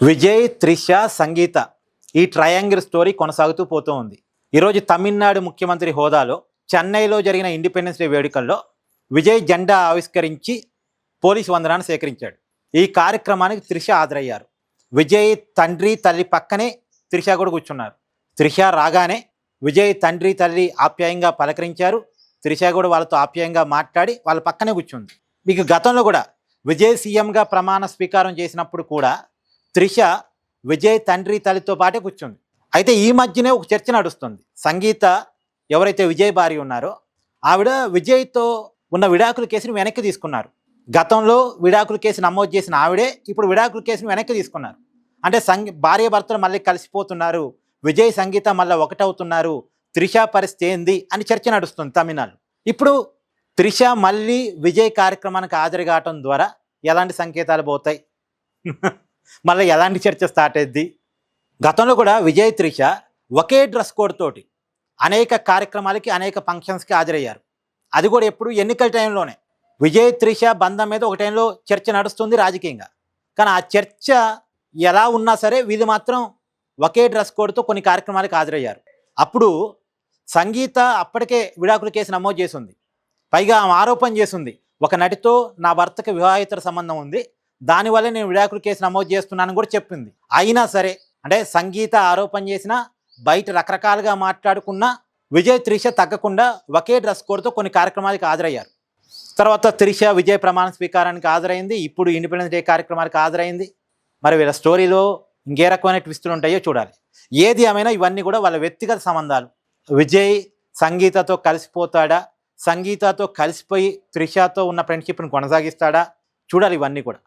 విజయ్, త్రిష, సంగీత ఈ triangle story కొనసాగుతూ పోతూ ఉంది. ఈరోజు తమిళనాడు ముఖ్యమంత్రి హోదాలో చెన్నైలో జరిగిన ఇండిపెండెన్స్ డే వేడుకల్లో విజయ్ జెండా ఆవిష్కరించి పోలీసు వందనాన్ని సేకరించాడు. ఈ కార్యక్రమానికి త్రిష హాజరయ్యారు. విజయ్ తండ్రి తల్లి పక్కనే త్రిష కూడా కూర్చున్నారు. త్రిష రాగానే విజయ్ తండ్రి తల్లి ఆప్యాయంగా పలకరించారు. త్రిష కూడా వాళ్ళతో ఆప్యాయంగా మాట్లాడి వాళ్ళ పక్కనే కూర్చుంది. మీకు గతంలో కూడా విజయ్ సీఎంగా ప్రమాణ స్వీకారం చేసినప్పుడు కూడా త్రిష విజయ్ తండ్రి తల్లితో పాటే కూర్చుంది. అయితే ఈ మధ్యనే ఒక చర్చ నడుస్తుంది. సంగీత ఎవరైతే విజయ్ భార్య ఉన్నారో ఆవిడ విజయ్తో ఉన్న విడాకుల కేసును వెనక్కి తీసుకున్నారు. గతంలో విడాకుల కేసు నమోదు చేసిన ఆవిడే ఇప్పుడు విడాకుల కేసును వెనక్కి తీసుకున్నారు. అంటే భార్య భర్తలు మళ్ళీ కలిసిపోతున్నారు, విజయ్ సంగీత మళ్ళీ ఒకటవుతున్నారు, త్రిష పరిస్థితి ఏంది అని చర్చ నడుస్తుంది తమిళనాడు. ఇప్పుడు త్రిష మళ్ళీ విజయ్ కార్యక్రమానికి హాజరు కావటం ద్వారా ఎలాంటి సంకేతాలు పోతాయి, మళ్ళీ ఎలాంటి చర్చ స్టార్ట్ అయ్యింది? గతంలో కూడా విజయ్ త్రిష ఒకే డ్రెస్ కోడ్ తోటి అనేక కార్యక్రమాలకి అనేక ఫంక్షన్స్కి హాజరయ్యారు. అది కూడా ఎప్పుడు ఎన్నికల టైంలోనే. విజయ్ త్రిష బంధం మీద ఒక టైంలో చర్చ నడుస్తుంది రాజకీయంగా. కానీ ఆ చర్చ ఎలా ఉన్నా సరే వీళ్ళు మాత్రం ఒకే డ్రెస్ కోడ్తో కొన్ని కార్యక్రమాలకు హాజరయ్యారు. అప్పుడు సంగీత అప్పటికే విడాకుల కేసు నమోదు చేసింది. పైగా ఆమె ఆరోపణ చేసింది, ఒక నటితో నా భర్తకి వివాహేతర సంబంధం ఉంది, దానివల్ల నేను విడాకుల కేసు నమోదు చేస్తున్నానని కూడా చెప్పింది. అయినా సరే అంటే సంగీత ఆరోపణ చేసినా బయట రకరకాలుగా మాట్లాడుకున్నా విజయ్ త్రిష తగ్గకుండా ఒకే డ్రెస్ కోడ్తో కొన్ని కార్యక్రమాలకు హాజరయ్యారు. తర్వాత త్రిష విజయ్ ప్రమాణ స్వీకారానికి హాజరైంది. ఇప్పుడు ఇండిపెండెన్స్ డే కార్యక్రమానికి హాజరైంది. మరి వీళ్ళ స్టోరీలో ఇంకే రకమైన ట్విస్టులు ఉంటాయో చూడాలి. ఏది ఏమైనా ఇవన్నీ కూడా వాళ్ళ వ్యక్తిగత సంబంధాలు. విజయ్ సంగీతతో కలిసిపోతాడా, సంగీతతో కలిసిపోయి త్రిషతో ఉన్న ఫ్రెండ్షిప్ని కొనసాగిస్తాడా చూడాలి ఇవన్నీ కూడా.